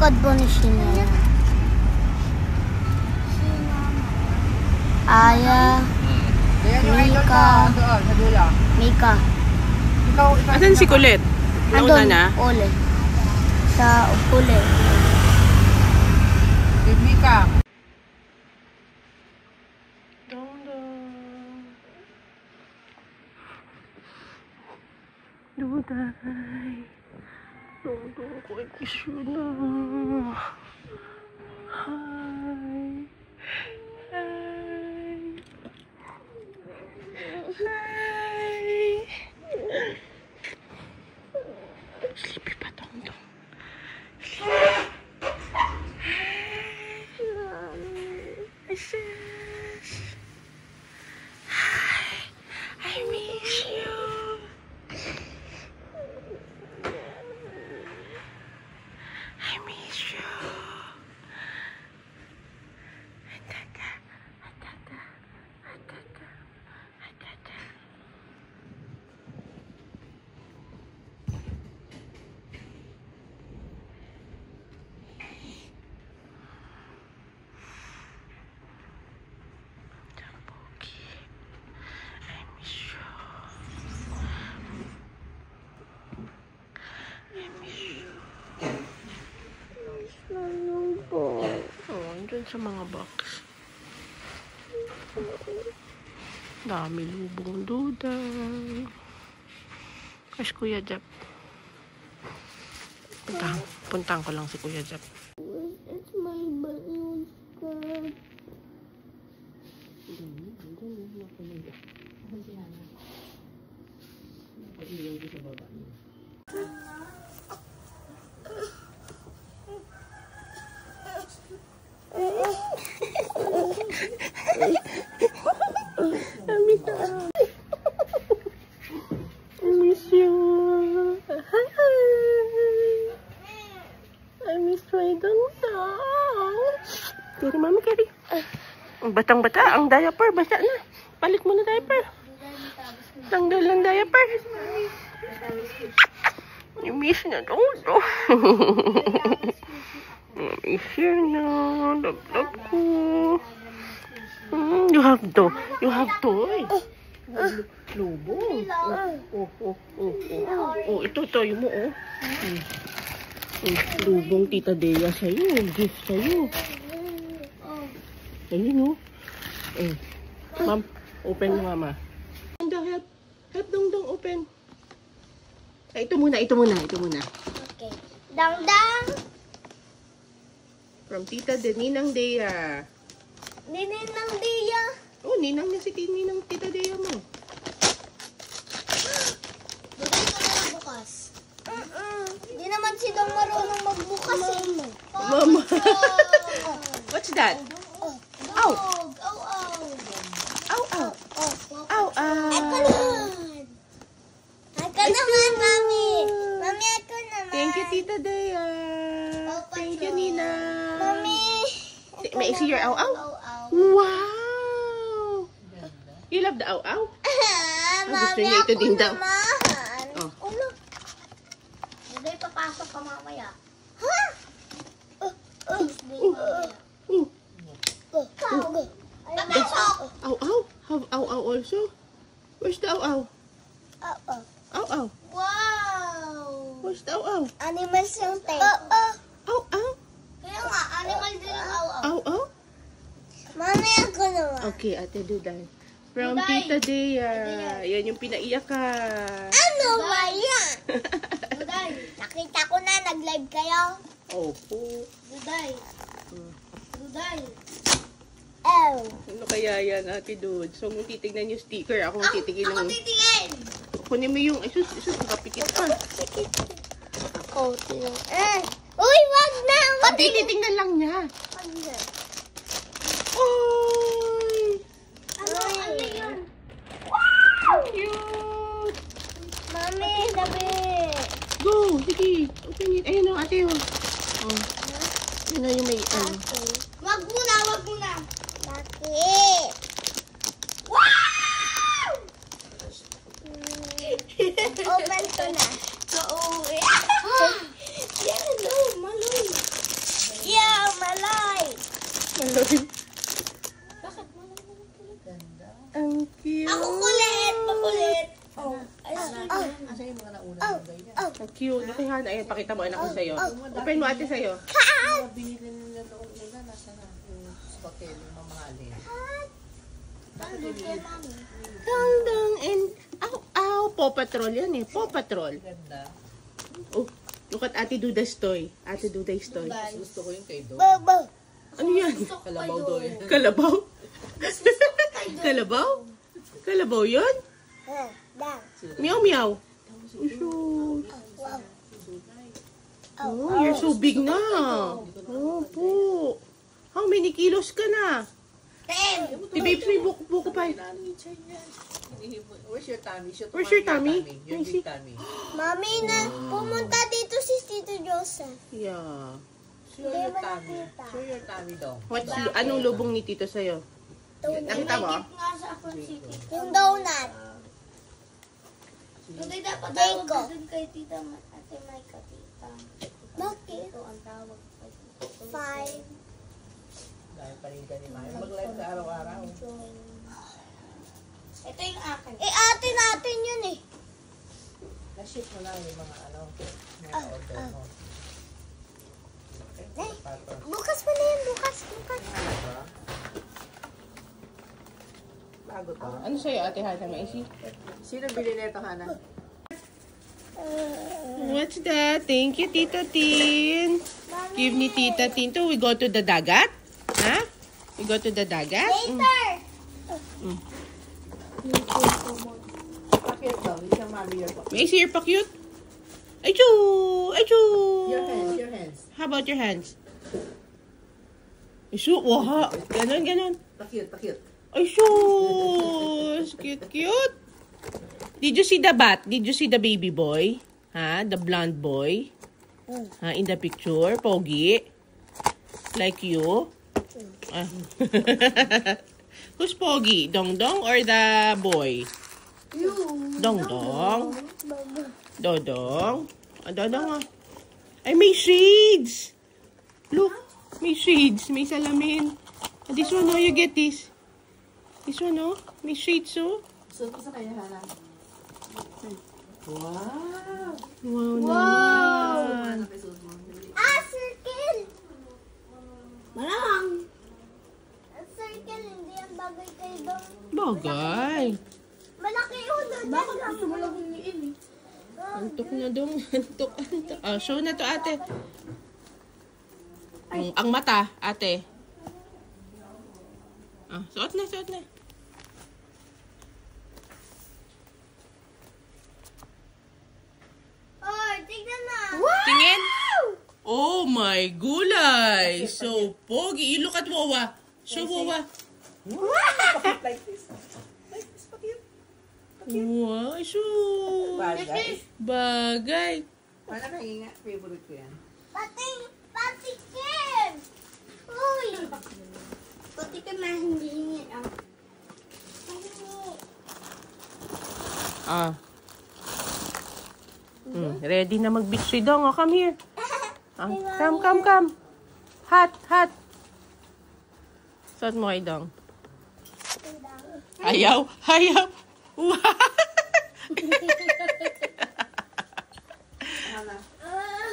likod po ni Shina. Aya. Mika. Mika. Asan si Kulit? Nauna na? Ule. Sa Ule. Mika. Duday. Dong, ko ay kisyo na. Hi. Hi. Hi. Sleepy pa, Dong. Hi, sis. Hi. I miss you. I miss you. Atata. Tampoki. I miss you. I miss you. Oh, andun sa mga box. Dami lubong duday. Kasi Kuya Jep. Puntahan ko lang si Kuya Jep. It's my balloon skirt. I miss you. I miss my dong-dong. Kiri, mami, kiri. Batang-bata, ang diaper, basa na. Palit mo na diaper. Tanggal ang diaper. I miss na dong-dong. I miss you na. Love ko. You have to. You have to. Lubo. Oh, ito tayo mo, oh. Lubong Tita Dea sa'yo. Gift sa'yo. Ayun, oh. Ma'am, open mo, mama. Help. Help, dong, open. Ay, ito muna. Okay. Dang. From Tita Ninang Dea. Ninang Dia. Oh, ninang niya si Ninang Tita Dea mo. Bukas ka na bukas. Hindi naman si Dong marunong magbukas eh. Mama. What's that? Ow! Ow! Ako naman, Mami. Mami, ako naman. Thank you, Tita Dea. Thank you, Nina. Mami. May I see your ow-ow? Wow! You love the ow-ow? Gusto niya ito din daw. Oh. Hindi, papasok ka mamaya. Papasok! Ow-ow? Have ow-ow also? Where's the ow-ow? Ow-ow? Wow! Where's the ow-ow? Animals yung tayo. Ow-ow? Kaya nga, animal din ang aw-aw. Ow-ow? Mami, ako naman. Okay, Ate Duday. From Tita Dea. Yan yung pinaiyak ka. Ano ba yan? Duday, nakita ko na, nag-live kayo. Opo. Duday. Duday. Ew. Ano kaya yan, Ate Dud? So, kung titignan yung sticker, ako titigil Ako ng... titingin. Kunin mo yung... Isus, nakapikit pa. Ako titingin. Uy, wag na. Hindi, titignan lang niya. Oy! Ano yun? Cute! Mami, dabi. Go! Sige! Open it. Ayun o, ate o. Oh. Yun na yung may... Wag muna, wag muna. Bakit? Wow! Open ko na. So, yan, no, maloy. Ang cute. Ako kulit! Makulit! Oh. Asa yung mga nauna ng ganyan? Ang cute. Okay, Hana. Ayun, pakita mo anak ko sa'yo. Open mo ate sa'yo. Mga binili nila noong una, nasa na yung spaghetti, yung mamahalin. Dang and Paw Patrol yan eh. Paw Patrol. Ganda. Oh, look at Ate Duda's toy. Ate Duda's toy. Gusto ko yung kay Do. Ano yan? Kalabaw Do yan. Kalabaw? Kalabaw? Kalabaw yun? Meow meow. Oh, oh, you're so big na. Oh, po. How many kilos ka na? 10! Di babes, may buko pa. Where's your tummy? Where's your tummy? Your big tummy. Mami na, pumunta dito si Tito Joseph. Yeah. Show your tummy. Show your tummy daw. Anong lubong ni Tito sa'yo? Nakita mo? Yung donut. Hindi dapat Jayco. tawag doon kay Tita Ate Maika, Tita. Bakit? Ito ang tawag kay Tita. 5. Dahil paninda ni Maya. Mag-live ka araw-araw. Ito yung akin. Ate natin yun eh. Na-ship mo na yung mga mga order mo. Okay, pato. Bukas pa na yun, bukas. Bago to. Ano sa'yo, Ate Hana? Maisi? Sino bili nito, Hana? What's that? Thank you, Tita Tin. Give ni Tita Tin to. We go to the dagat? Ha? We go to the dagat? Later! Pakit daw. Isang mami your pakit. Maisi, you're pa cute. Achoo! Achoo! Your hands, your hands. How about your hands? Isu, waha. Ganon, ganon. Pakit, pakit. Ay, sus! Cute, cute. Did you see the bat? Did you see the baby boy? Ha? The blonde boy? Ha? In the picture? Pogi? Like you? Ah. Who's Pogi? Dongdong or the boy? You. Dongdong? Dodong? Ah, Dodong ah. Ay, may shades! Look! May shades. May salamin. Ah, this one, oh, you get this. This one, oh. May shades, oh. Suot ko sa kanya, Hana. Wow! Wow naman. Ano kay suot mo? Circle! Malamang! Circle, hindi ang bagay kayo doon. Bagay. Malaki ulo dyan. Bakit gusto mo lang humiin eh? Antok na dong. Antok, antok. Ah, show na to, ate. Ang mata, ate. Ah, suot na, suot na. Oh, tignan na. Tingin. Oh my gulay. So pogi. You look at Wawa. Show Wawa. Like this. Like this, pakit. Wow, shoot. Bagay. Bagay. Wala na nga. Favorite ko yan. Pati Kim. Uy. Pati Kim na hindi hingin. Ah. Ready na mag-beach si Dong. Oh, come here. Ah, come, come, come. Hot, hot. Suot mo kay Dong. Ayaw, ayaw.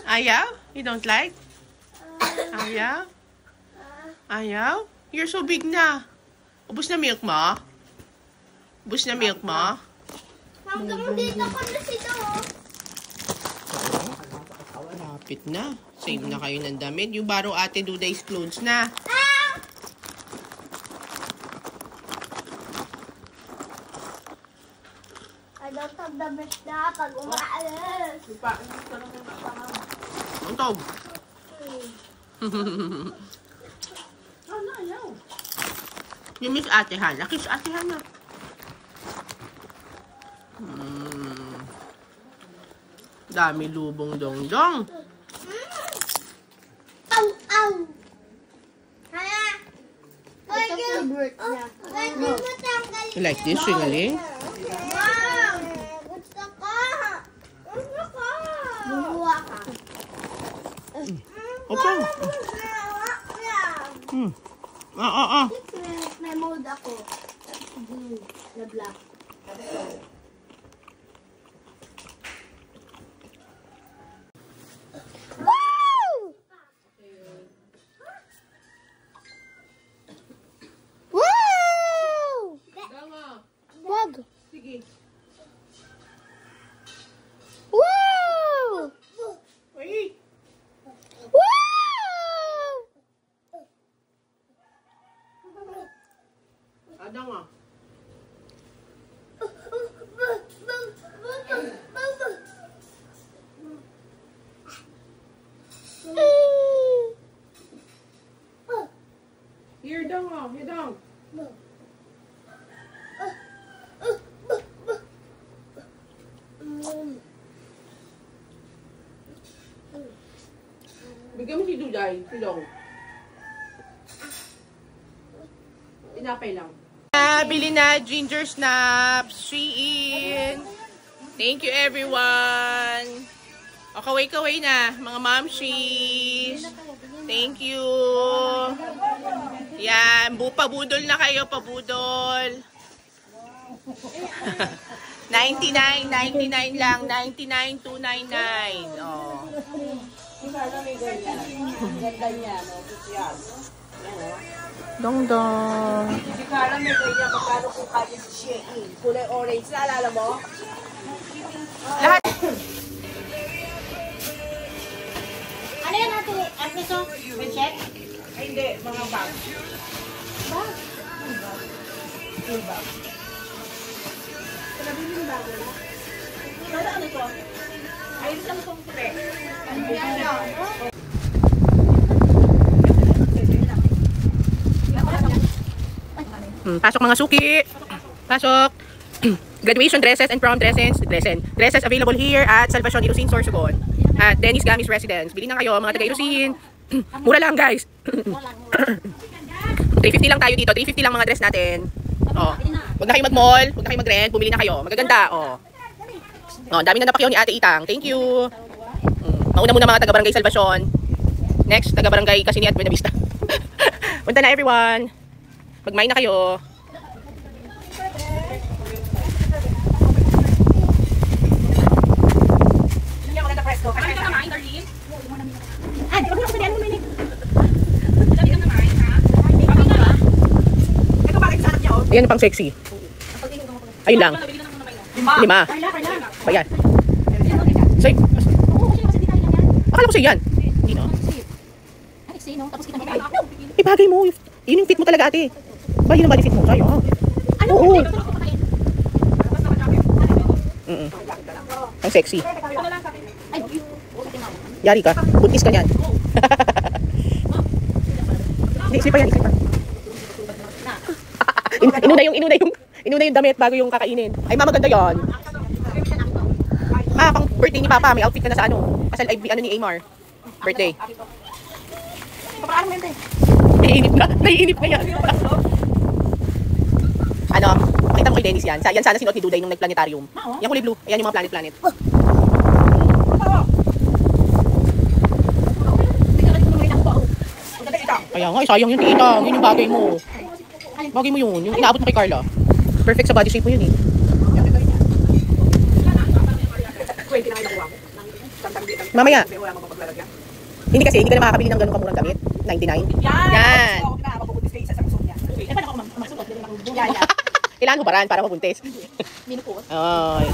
Ayaw? You don't like? Ayaw? Ayaw? You're so big na. Ubus na milk mo? Ubus na milk mo? Hanggang dito ko na si Dong. Lapit na. Save na kayo ng damit. You borrow Ate Duday's clothes na. I don't have the best na pag umaalis. Ang tawag. Ano, ayaw. You miss Ate Hana. Kiss Ate Hana. Dami lubong dong-dong. Ow, ow. Hala. Pwede mo tanggalin. You like this, Ringaling? Wow. Gusto ko. Gusto ko. Bubuha ka. Okay. Gusto ko. Oo. May mold ako. Blue na black. Woo! Woo! Wag. Sige. Woo! Wait. Woo! Ada nga. Here daw nga. Here daw. Bigyan mo si Duday. Silong. Tinapay lang. Bili na ginger snaps. Shein. Thank you everyone. O kaway-kaway na mga momshies. Thank you. Yan, pabudol na kayo, pabudol. 99, 99 lang, 99, 299. Oh. Ganda niya, no? Yan. Dong dong. Si Carla may ganyan, magkano kung kanya si Shein. Kulay orange, naalala mo? Lahat. Ano yan ate? Ano ito? May check? Ay, hindi, mga bag. Bag. Yung bag. Nabili yung bago na. Para ano to? Ayun lang itong pre. Pasok mga suki. Pasok. Graduation dresses and prom dresses. Dresses available here at Salvacion Irusin Sorsogon. At Dennis Gamis Residence. Bili na kayo mga taga Irusin. Mura lang guys. 350 lang tayo dito. 350 lang mga dress natin. Oh. Huwag na kayo mag-mall. Huwag na kayo mag-rent. Bumili na kayo. Magaganda. Oh. Oh, dami na napakyaw ni Ate Itang. Thank you. Mauna muna mga taga Barangay Salvacion. Next, taga Barangay Casini at Buena Vista. Punta na everyone. Magmain na kayo. Ayan yung pang sexy. Ayun lang. 5. Ayan. Say. Akala ko sa'yo yan. Hindi no? Ibagay mo. Yun yung fit mo talaga ate. Ba yun ang body fit mo? Sa'yo. Oo. Ang sexy. Yari ka. Buntis ka niyan. Hindi, isli pa yan. Isli pa. Inuna yung damit bago yung kakainin. Ay, maganda yan. Pang birthday ni Papa, may outfit ka na sa ano. Kasal ay ano ni Amar. Birthday. Naiinip na yan. Ano, pakita mo kay Dennis yan. Yan sana sinuot ni Duday nung nag-planetarium. Yan kulay blue. Ayan yung mga planet. Kaya nga, sayang yung tita. Yun yung bagay mo. Bagay mo yun. Yung inaabot mo kay Carla. Perfect sa body shape mo yun eh. Mamaya. Hindi kasi, hindi ka na makakabili ng ganun kamurang damit. 99. Yan. Kailangan mo baran para mabuntis. Ay.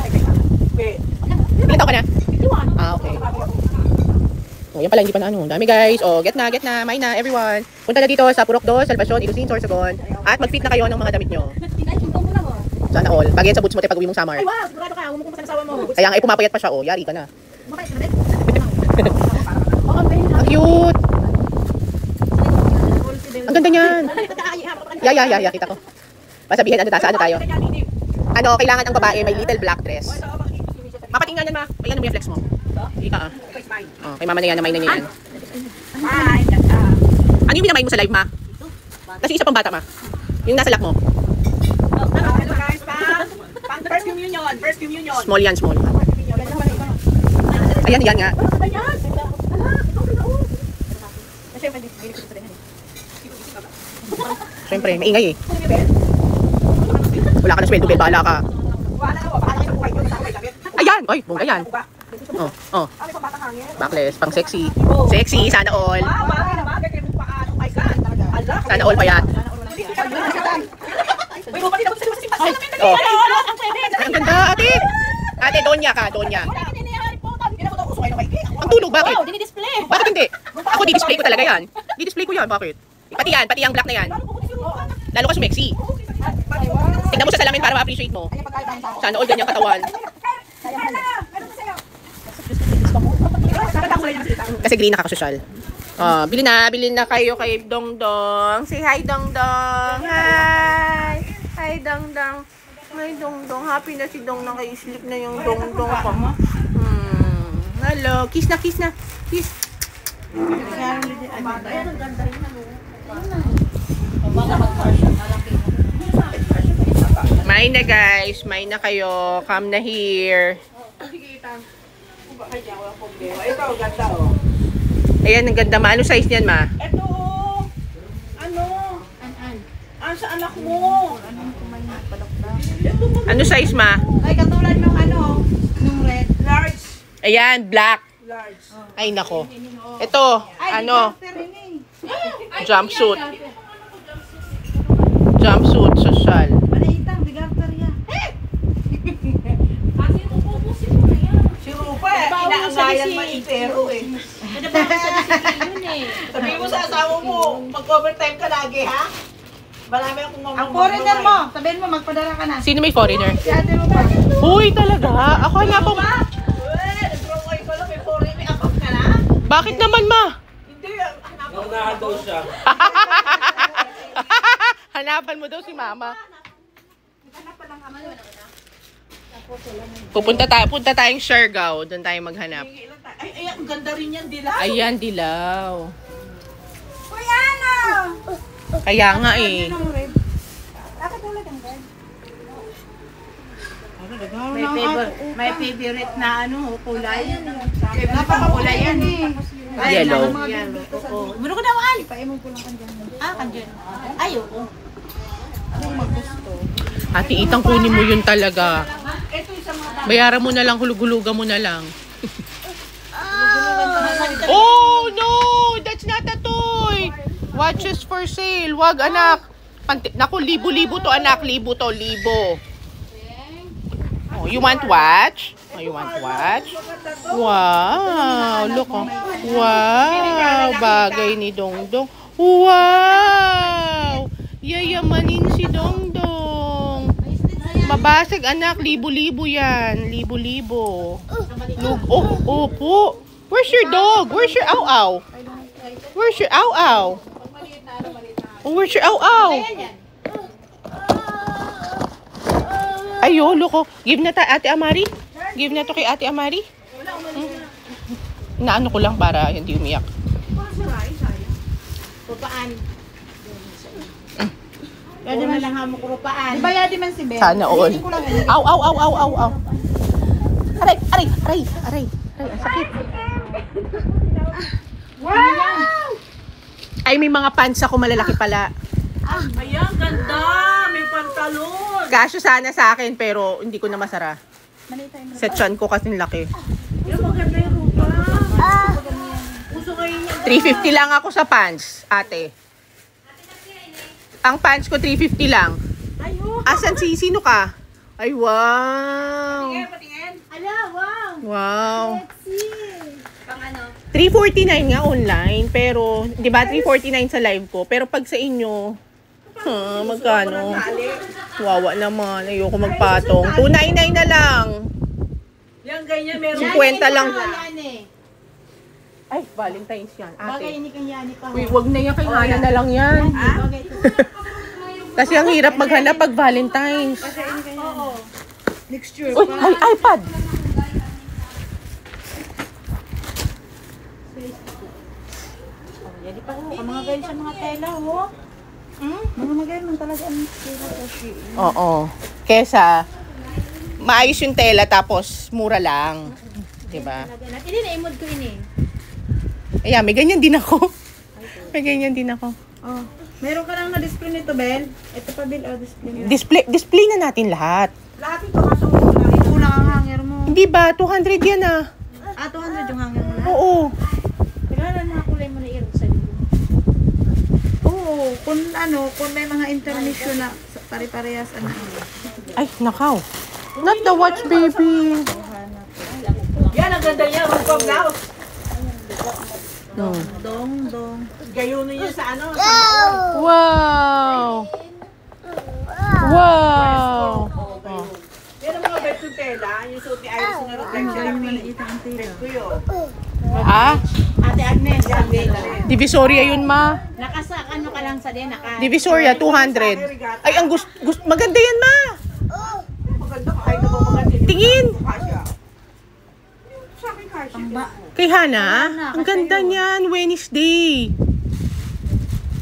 Ilan taon ka na? Ah, okay. Oh, yan pala, hindi pa na ano. Dami guys. Oh, get na. May na, everyone. Punta na dito sa Purokdo, Salvacion, Irusin, Sorsogon. At mag-fit na kayo ng mga damit nyo. Sana all. Bagay yan sa boots mo tayo pag uwi mong summer. Ay, wow! Sigurado ka. Huwag mo kung sa asawa mo. Kaya nga, pumapayat pa siya. Oh, yari ka na. Ang cute. Ang ganda niyan. Yeah. Kita ko. Masabihin, saan tayo? Ano, kailangan ang babae may little black dress. Mapatingnan yan ma. Ayan mo yung flex mo. Ika ah. Oh, kay mama na yan, namay na niya yan. Ano yung minamay mo sa live ma? Kasi isa pang bata ma. Yung nasa lock mo. Hello guys, first communion. Small yan, small. Ayan nga. Siyempre, maingay eh. Wala ka na sweldo, bala ka. Ayan! Oy, bongga yan. Oh. Backless, pang sexy. Sexy, sana all. Sana all pa yan. Oh. Ang ganda, ate. Ate, Donya ka, Donya. Ang tulog, bakit? Bakit hindi? Ako, di-display ko talaga yan. Di-display ko yan, bakit? Pati yung black na yan. Lalo ka sumexy. Tignan mo sa salamin para ma-appreciate mo. Sana all ganyang katawan. Kasi green nakakasosyal. Bilhin na kayo kay Dongdong. Say hi, Dongdong. Hi. Hi, Dongdong. Hi, Dongdong. Happy na si Dong naka-sleep na yung Dongdong ko. Hello. Kiss na, kiss na. Kiss. May na guys. May na kayo. Come na here. Ayan, ang ganda ma. Ano size niyan ma? Ito, ano? Sa anak mo. Ano size ma? Ay, katulad ng ano, nung red. Large. Ayan, black. Large. Ay, nako. Ito, ano? Jumpsuit. Jumpsuit, social. Maliitang, bigarter yan. Si Rupa, inaangayan maitero eh. Sabihin mo sa asawa mo, mag-overtime ka lagi, ha? Marami akong mamamagay. Ang foreigner mo, sabihin mo, magpadala ka na. Sino may foreigner? Si ate mo ba? Uy, talaga? Ako na po. Uy, nag-roll ko lang, may foreigner account ka na? Bakit naman ma? Hindi, hanapan ko. Hanapan mo daw si mama. Punta tayong Siargao. Doon tayo maghanap. Ay, ang ganda rin yan, dilaw. Ayan, dilaw. Kuya, ano? Kaya nga eh. May favorite na ano, kulay. Napakakulay yan eh. Yellow. Muna ko na mahal. Paimong ko lang kandiyan. Kandiyan. Ay, oo. Ate Itang, kunin mo yun talaga. Bayaran mo na lang, hulug-hulugan mo na lang. Oh no! That's not a toy! Watches for sale. Wag anak. Naku, libo-libo to anak. Libo to, libo. Oh, you want watch? Oh, you want watch? Wow! Look oh. Wow! Bagay ni Dongdong. Wow! Yayamanin si Dongdong. Mabasag anak. Libo-libo yan. Libo-libo. Oh, opo. Where's your dog? Where's your aw-aw? Where's your aw-aw? Oh, where's your aw-aw? Ayo, loko. Give na Ate Amari. Give na to kay Ate Amari. Inaano ko lang para hindi umiyak. Rupaan. Pwede na lang hamok rupaan. Bayadi man si Ben. Sana all. Aw. Aray. Ang sakit. Wow! Ay, may mga pants ako malalaki pala. Ayan, ganda! May pantalon! Kasyo sana sa akin pero hindi ko na masara. Sa tiyan ko kasi laki. Ayan, maganda yung rupa. Uso kayo niya. 350 lang ako sa pants, ate. Ang pants ko 350 lang. Asan sino ka? Ay, wow. Patingin. Ala, wow. Wow. Sexy. Pang ano? 349 nga online, pero 'di ba 349 sa live ko, pero pag sa inyo, magkano? Wawa naman, ayoko magpatong. 299 na lang. Yan, ganyan. Meron. 50 lang. Yani. Ay, Valentine's yan, Bagay ate. ni kang yani pa. Uy, wag na yan, kay Hana na lang yan. Kasi ang hirap maghanap pag Valentine's. Oo. Next year. Uy, ay, iPad. Yan pa ho. Ang mga ganyan sa mga tela ho. Mga magayon talaga ang tela kasi. Oo. Kesa, maayos yung tela tapos mura lang. Diba? Ini na imod ko ini. Ayan, may ganyan din ako. May ganyan din ako. Oh. Meron ka lang na display nito, Bel. Ito pa, Bel. Oh, display mo. Display na natin lahat. Lahat ito, kaso kulang ang hanger mo. Hindi ba? 200 yan ah. 200 yung hanger mo lahat? Oo. Kailangan mga kulay mo na iyon sa libro. Oo, kung may mga intermission na pare-parehas, Ay, nakaw. Not the watch, baby. Yan, ang ganda niya. Rupang blouse. No. Dong. Gayunin niya sa ano? Wow. Wow. Oh. Yan ang mga bed ko tela. Yung suot ni Iris na reflection. Bed ko yun. Ah? Ate Agnes, sabi. Divisoria yun, ma. Nakasak ano ka lang sa din, Divisoria, 200. Ay, ang maganda yan, ma. Maganda ka. Ay, naman maganda. Tingin. Kasya. Sa akin kasya. Kay Hana, ang ganda niyan, Wednesday.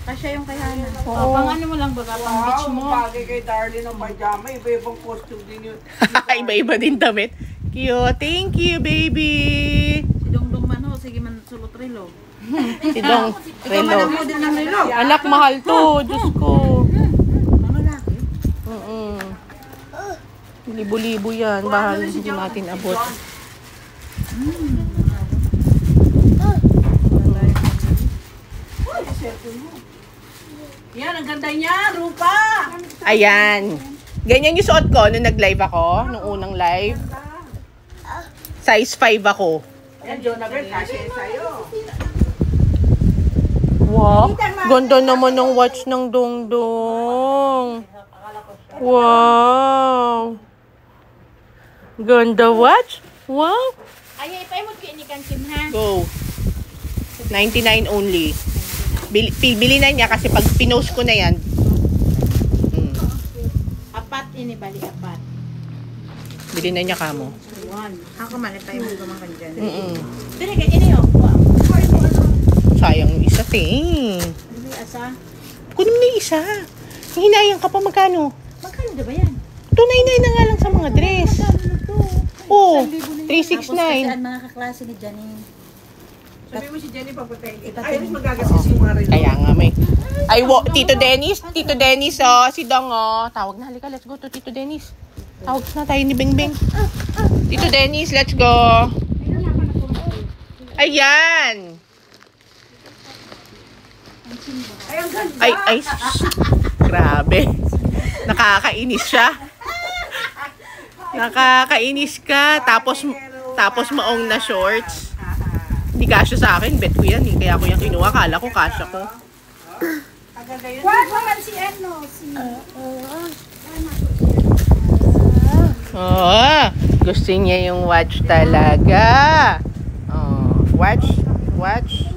Kasya yung kay Hana. Pang ano mo lang baga, pang beach mo. Bagay kay Darlene ng pajama. Iba-ibang costume din yun. Iba-iba din damit. Cute. Thank you, baby. Si Dongdong man ho. Sige man sulot relo. Si Dong Relo. Model ng relo. Anak, mahal to. Diyos ko. Ano laki? Libo-libo yan. Bahal hindi natin abot. Yan, ang ganda niya. Rupa. Ayan. Ganyan yung suot ko nung nag-live ako. Nung unang live. Size 5 ako. Yan, Jonabel. Kasya sa'yo. Wow. Ganda naman ng watch ng Dongdong. Wow. Ganda watch. Wow. Ay, ipay mo kayo ni Kansim, ha? Go. 99 only. Bili na niya kasi pag pinost ko na yan. Apat, inibali apat. Bili na niya kamo. One. Ako man, tayo mo gumakan dyan. Pero kaya ini oh. Sayang yung isa, te. Ano yung asa? Kunin mo na yung isa. Hinayang ka pa magkano? Magkano ba yan? 299 na nga lang sa mga dress. Oo, Tapos kasi 369. ang mga kaklase ni Janine. Sabi mo si Jenny pagpatay. Ay, magagastos yung mga relo. Kaya nga may. Ay, Tito Dennis, oh, si Dong, oh. Tawag na, halika, let's go to Tito Dennis. Tawag na tayo ni Bengbeng. Tito Dennis, let's go. Ayan. Ay, grabe. Nakakainis siya. Nakakainis ka. Tapos maong na shorts. Hindi kasya sa akin. Bet ko yan eh. Kaya ako yung kinuha. Kala ko kasya ko. Wag naman si ano, Oh, gusto niya yung watch talaga. Oh, watch.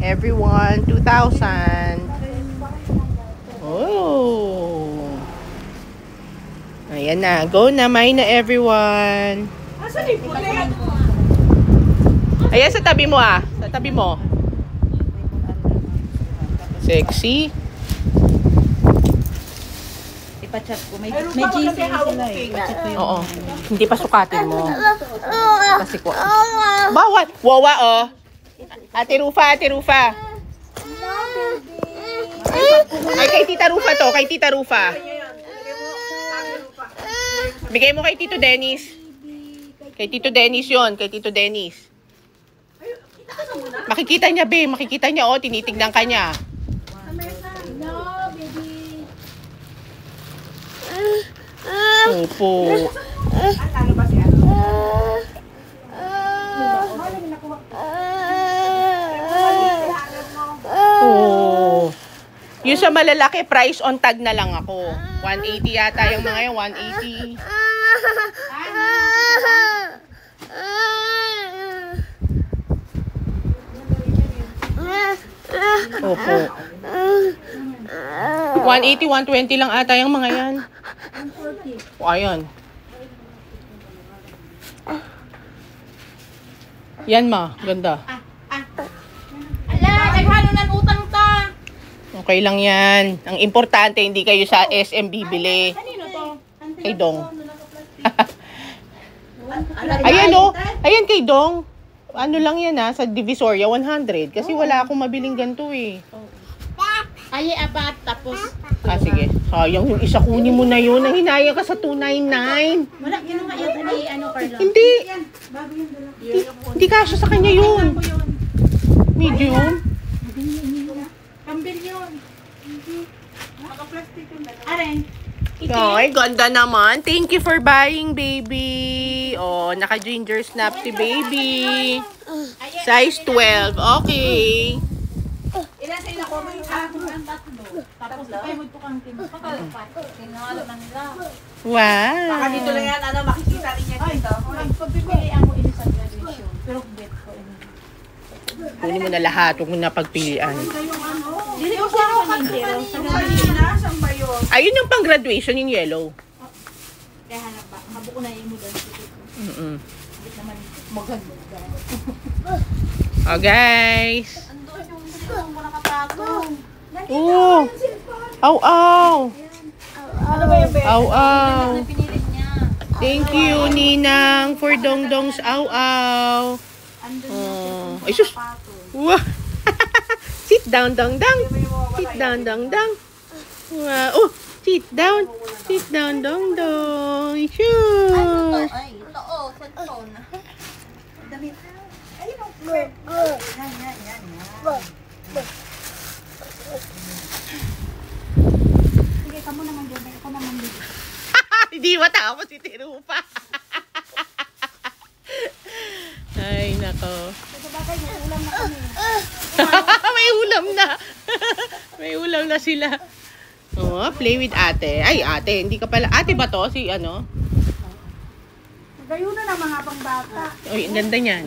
Everyone, 2,000. Oh. Ayan na. Go na. Mine na everyone. Asan yung puti? Ayan sa tabi mo ah. Sa tabi mo. Sexy. Ipachat ko. May Meron GC pa kasi sila hawak eh. cake. Ipachat ko yung Oo. Hindi pa sukatin mo. Kasi ko. Bawat. Wawa oh. Ate Rufa. Ay, kay Tita Rufa to. Kay Tita Rufa. Bigay mo kay Tito Dennis. Kay Tito Dennis yon. Kay Tito Dennis. Makikita niya, be. Makikita niya, oh. Tinitignan ka niya. Opo. Ano ba si ano? Oh. Yung sa malalaki, price on tag na lang ako. 180 yata yung mga yun. 180. Opo. 180, 120 lang ata yung mga yan. O, ayan. Yan ma, ganda. Ala, naghalo ng utang ta. Okay lang yan. Ang importante, hindi kayo sa SM bibili. Kanino to? Kay Dong. Ayan o. Ayan kay Dong. Ano lang yan ha, sa Divisoria, 100. Kasi wala akong mabiling ganito eh. Ay, apat. Tapos. Ah, sige. Sayang yung isa, kunin mo na yun. Nahinaya ka sa 299. Wala, kinuha yata ni Carlo. Hindi. Hindi kasya sa kanya yun. Medium. Pambil yun. Aray. Ay, ganda naman. Thank you for buying, baby. Oh, naka-ginger snap si baby. Size 12. Okay. Ilan sa inako mo yung Tapos ipay mo ito kang Tinalo na nila. Wow. baka dito lang yan, makikita rin yan dito. Pagpipilian mo ini sa graduation. Pero bet ko ini. Kunin mo na lahat. Huwag mo na pagpilian. Dili ko sa ako zero. Sa graduation. Saan ba yun? Ayun yung pang graduation, yung yellow. Kaya hanap ba? Mabuko na yung mo doon. Hindi naman maganda. Oh, guys. Andun yung silong ko nakapagong. Oh. Aw, aw. Ano ba yung Aw, aw. Pinilit niya. Thank you, Ninang, for dongdongs aw, aw. Oh. Ay, sus. Wow. Sit down, dong, dong. Sit down, dong, dong. Wow. Oh, sit down. Sit down, dong, dong. Sure. Ay, ito oh, cellphone. Sige, kamo naman doon. Ako naman dito. Hindi matapos si Tirupa. Ay, nako. Sabagay, may ulam na kami. May ulam na. May ulam na sila. Oh, play with ate. Ay, ate, hindi ka pala. Ate ba to? Si ano? Gayon na mga pangbata. Uy, ang ganda niyan.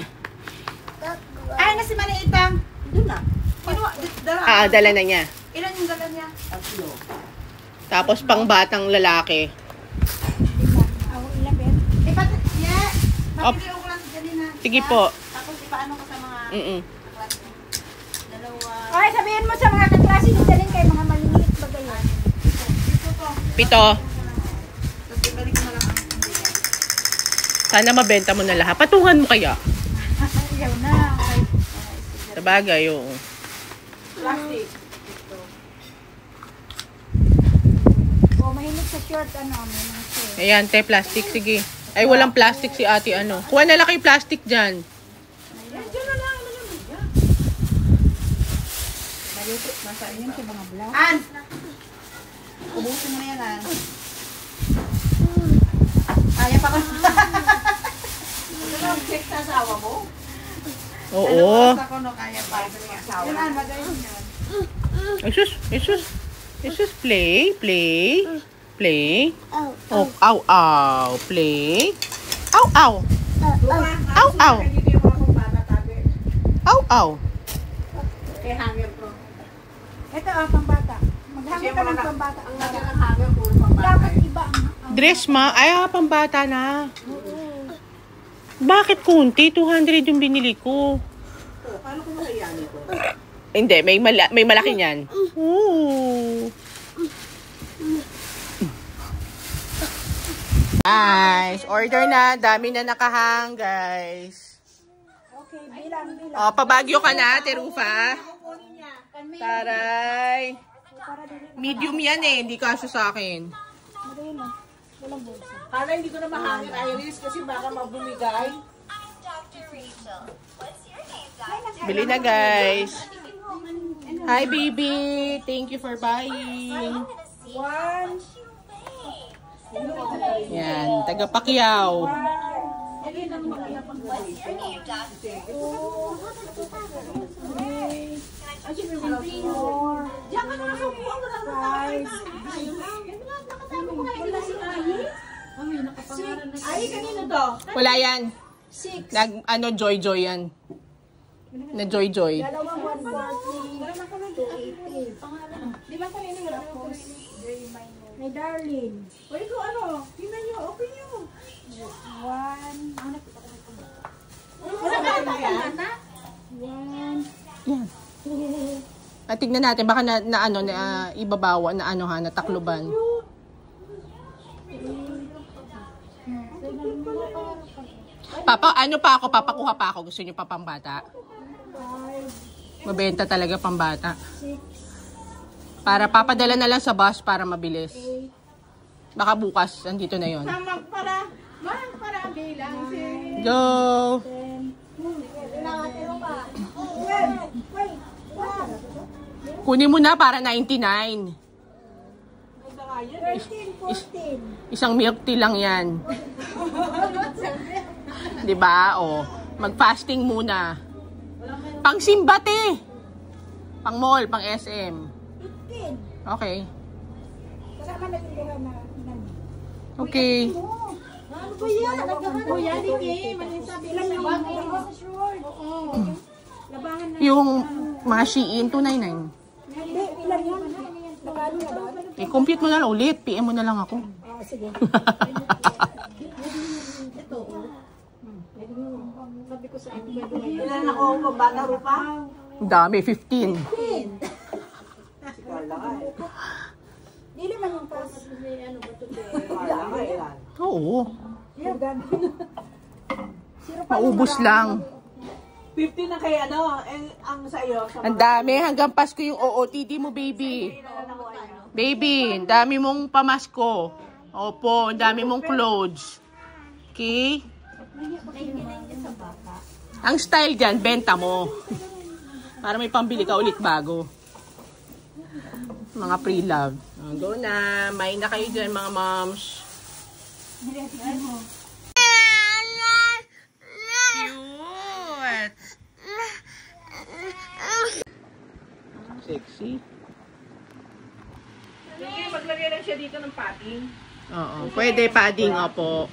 Ay, na si Maliitang. Doon na. Kinuha, dala. Dala na niya. Ilan yung dala niya? Tapos pang batang lalaki. Ako ilan, Ben? Op. Mapili ko lang dali na. Sige po. Tapos ipaano ko sa mga dalawa. Ay, sabihin mo sa mga kaklase nyo dalhin kay mga maliliit bagay. 7. Tapos ibalik mo lang ang Sana mabenta mo na lahat. Patungan mo kaya. Ayaw na. Sa bagay, oo. plastic. O, mahilig sa short, ano, may mga short. Ayan, te, plastic. Sige. Ay, walang plastic si ate, ano. Kuha na lang kayo plastic dyan. Diyan na lang. Nasa inyo sa mga black. An! Ubusin mo na yan, An. Kaya pa ko. Ano lang, check sa asawa mo? Oo. Basta ko no, kaya pa sa mga asawa. Yan, An, magayon yan. Isus, isus. Isus, play, play. Play. Oh, ow, ow. Play. Ow, ow. Aw, aw. Dito yung mga kumpana, tabi. Ow, ow. Kaya hanger ko. Ito, pambata. Maghangin ka ng pambata. Ang lagay ng hanger, puro pang Dapat iba ang Dress ma. Ay, pambata na. Bakit kunti? 200 yung binili ko. Paano ko makayaan ito? Hindi, may malaki niyan. Ooh. Guys, order na. Dami na nakahang, guys. Okay, bilang. O, pabagyo ka na, Terufa. Taray. Medium yan eh. Hindi kasyo sa akin. Magayon na. Walang bulsa. Kala hindi ko na mahangin, Iris, kasi baka mabumigay. Bili na, guys. Hi, baby. Thank you for buying. Yan, taga Pacquiao. Ay, kanino to? Wala yan. Joy-joy yan. Na joy-joy. Dalawang 140. 280. Di ba kanina yung tapos? May darling. Uy, ko ano? Tingnan nyo, open nyo. Wala ka na yan? Yan. At tignan natin, baka ibabawa na na takluban. Papa, papakuha pa ako. Gusto niyo pa pambata? Mabenta talaga pambata. Para papadala na lang sa bus para mabilis. Baka bukas, andito na yon. Para bilang. Go! Kunin mo na para 99. 13, 14. Isang milk tea lang yan. Diba? O, mag-fasting muna. Pang simbate. Pang mall, pang SM. 15. Okay. Kasama na tindahan na. Okay. Ano ba yan? Kuya, di kayo. Maninsabi lang yung sa short. Oo. Labangan na. Yung mga Shein, 299. Ilan yan? Nakano na ba? I-compute mo na lang ulit. PM mo na lang ako. Sige. Ilan ako bata rupa? Ang dami, 15. Dili man yung pas. Oo. Maubos lang. 50 na kay ano, ang sa iyo. Ang dami. Hanggang Pasko yung OOTD mo, baby. Baby, ang dami mong pamasko. Opo, ang dami mong clothes. Okay? Ang style dyan, benta mo. Para may pambili ka ulit bago. Mga pre-love. Go na. May na kayo dyan, mga moms. Cute! Sexy. Sige, maglagay lang siya dito ng padding. Oo, pwede padding, opo.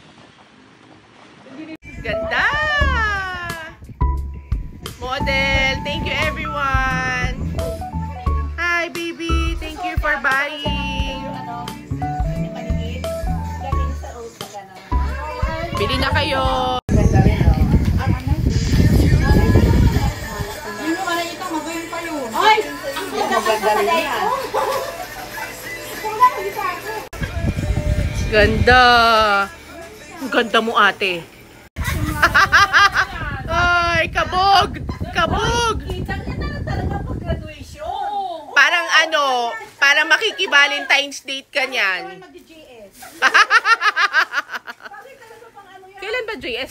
Ganda! Model, thank you everyone! Hi baby, thank you for buying! Bili na kayo! Ganda! Ang ganda mo, ate. Ay, kabog! Kabog! Parang ano, parang makiki-Valentine's date ka niyan. Kailan ba JS?